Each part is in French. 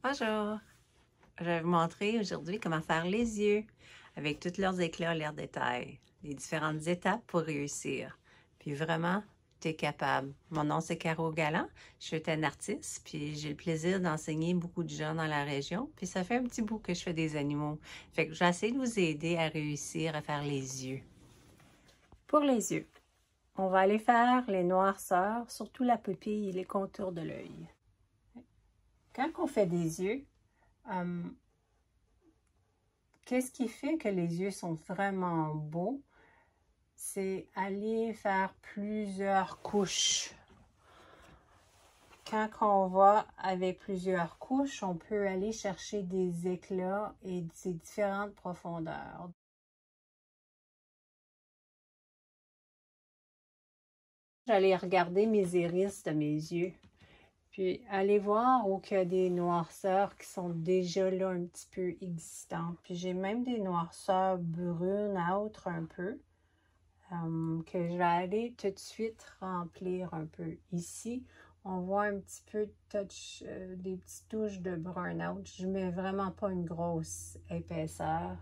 Bonjour! Je vais vous montrer aujourd'hui comment faire les yeux avec tous leurs éclats, leurs détails, les différentes étapes pour réussir. Puis vraiment, tu es capable. Mon nom c'est Caro Galland, je suis une artiste, puis j'ai le plaisir d'enseigner beaucoup de gens dans la région. Puis ça fait un petit bout que je fais des animaux. Fait que j'essaie de vous aider à réussir à faire les yeux. Pour les yeux, on va aller faire les noirceurs, surtout la pupille et les contours de l'œil. Quand on fait des yeux, qu'est-ce qui fait que les yeux sont vraiment beaux? C'est aller faire plusieurs couches. Quand on va avec plusieurs couches, on peut aller chercher des éclats et ces différentes profondeurs. J'allais regarder mes iris de mes yeux, puis aller voir où il y a des noirceurs qui sont déjà là un petit peu existantes. Puis j'ai même des noirceurs brunâtres un peu. Que je vais aller tout de suite remplir un peu. Ici, on voit un petit peu de touch, des petites touches de burn-out. Je ne mets vraiment pas une grosse épaisseur.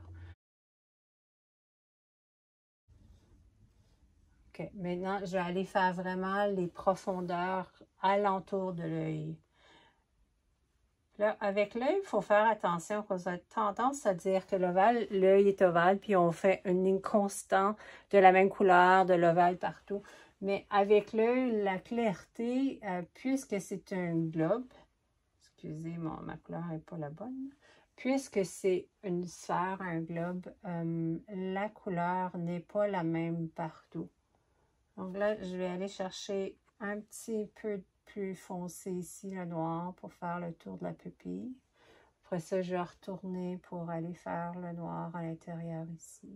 OK, maintenant, je vais aller faire vraiment les profondeurs alentour de l'œil. Là, avec l'œil, il faut faire attention parce qu'on a tendance à dire que l'œil est ovale, puis on fait une ligne constante de la même couleur, de l'ovale partout. Mais avec l'œil, la clarté, puisque c'est un globe, excusez, ma couleur n'est pas la bonne, puisque c'est une sphère, un globe, la couleur n'est pas la même partout. Donc là, je vais aller chercher un petit peu plus foncé ici, le noir, pour faire le tour de la pupille. Après ça, je vais retourner pour aller faire le noir à l'intérieur ici.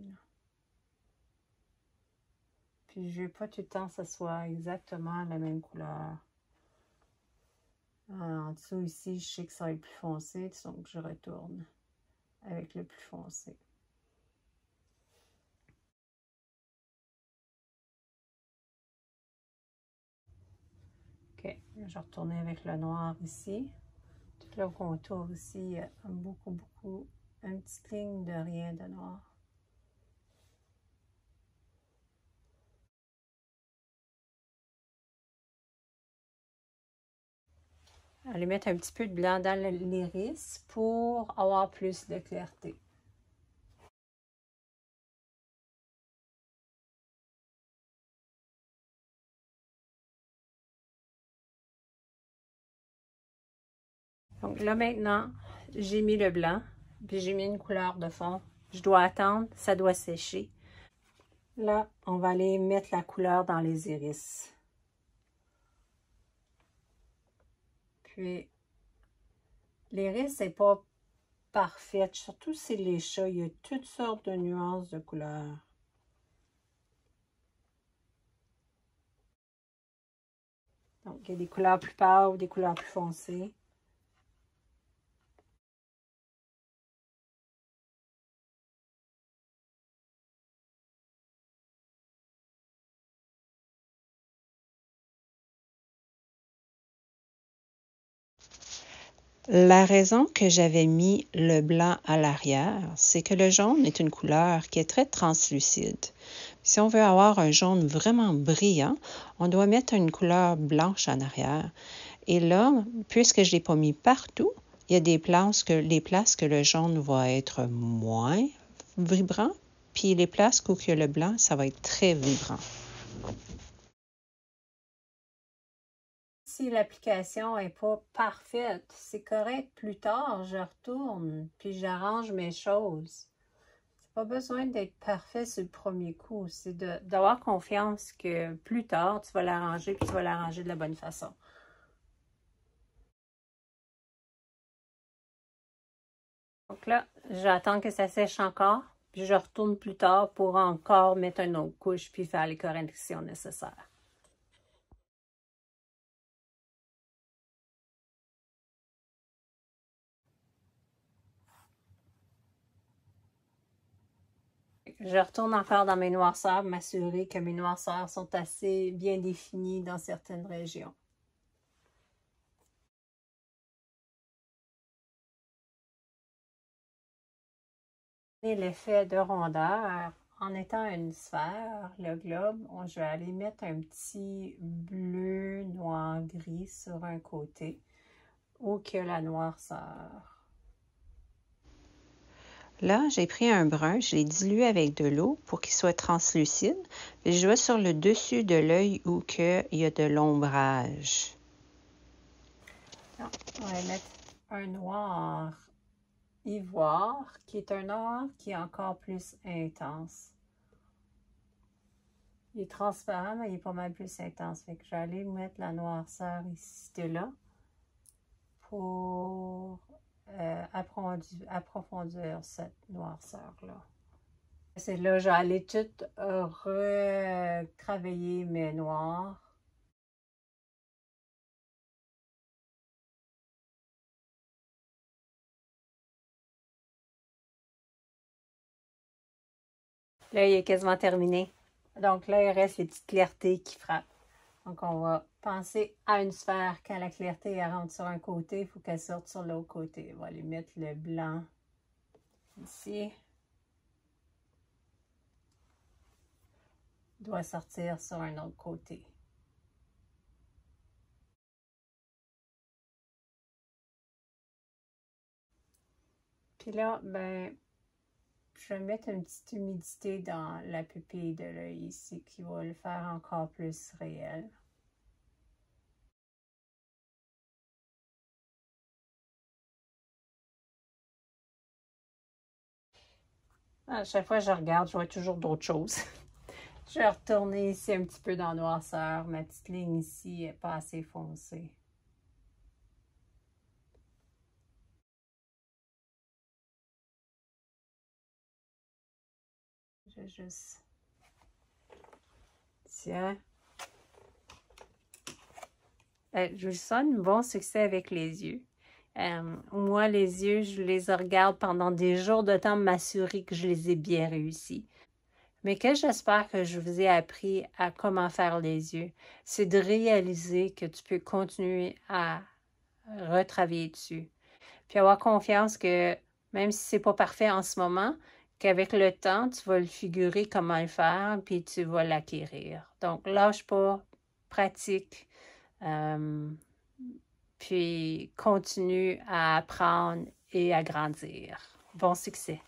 Puis je ne veux pas tout le temps que ce soit exactement la même couleur. En dessous ici, je sais que ça va être plus foncé, donc je retourne avec le plus foncé. OK, je vais retourner avec le noir ici. Tout le contour ici, beaucoup, une petite ligne de rien de noir. Aller mettre un petit peu de blanc dans l'iris pour avoir plus de clarté. Donc là maintenant, j'ai mis le blanc, puis j'ai mis une couleur de fond. Je dois attendre, ça doit sécher. Là, on va aller mettre la couleur dans les iris. Puis, l'iris n'est pas parfaite, surtout si les chats, il y a toutes sortes de nuances de couleurs. Donc, il y a des couleurs plus pâles, des couleurs plus foncées. La raison que j'avais mis le blanc à l'arrière, c'est que le jaune est une couleur qui est très translucide. Si on veut avoir un jaune vraiment brillant, on doit mettre une couleur blanche en arrière. Et là, puisque je ne l'ai pas mis partout, il y a des places que le jaune va être moins vibrant, puis les places où il y a le blanc, ça va être très vibrant. Si l'application n'est pas parfaite, c'est correct. Plus tard, je retourne, puis j'arrange mes choses. C'est pas besoin d'être parfait sur le premier coup. C'est d'avoir confiance que plus tard, tu vas l'arranger, puis tu vas l'arranger de la bonne façon. Donc là, j'attends que ça sèche encore, puis je retourne plus tard pour encore mettre une autre couche, puis faire les corrections nécessaires. Je retourne encore dans mes noirceurs, m'assurer que mes noirceurs sont assez bien définies dans certaines régions. Et l'effet de rondeur, en étant une sphère, le globe, je vais aller mettre un petit bleu, noir, gris sur un côté où que la noirceur. Là, j'ai pris un brun, je l'ai dilué avec de l'eau pour qu'il soit translucide. Et je vais sur le dessus de l'œil où il y a de l'ombrage. On va mettre un noir ivoire, qui est un noir qui est encore plus intense. Il est transparent, mais il est pas mal plus intense. Fait que je vais aller mettre la noirceur ici de là pour approfondir cette noirceur-là. C'est là que je vais aller tout retravailler mes noirs. Là, il est quasiment terminé. Donc là, il reste les petites clartés qui frappent. Donc, on va penser à une sphère. Quand la clarté elle rentre sur un côté, il faut qu'elle sorte sur l'autre côté. On va aller mettre le blanc ici. Il doit sortir sur un autre côté. Puis là, ben, je vais mettre une petite humidité dans la pupille de l'œil ici qui va le faire encore plus réel. À chaque fois que je regarde, je vois toujours d'autres choses. Je vais retourner ici un petit peu dans la noirceur. Ma petite ligne ici n'est pas assez foncée. Je vais juste... Tiens. Je sonne bon succès avec les yeux. Moi, les yeux, je les regarde pendant des jours de temps, m'assurer que je les ai bien réussis. Mais que j'espère que je vous ai appris à comment faire les yeux, c'est de réaliser que tu peux continuer à retravailler dessus. Puis avoir confiance que même si c'est pas parfait en ce moment, qu'avec le temps, tu vas le figurer comment le faire, puis tu vas l'acquérir. Donc, lâche pas, pratique, puis continue à apprendre et à grandir. Bon succès!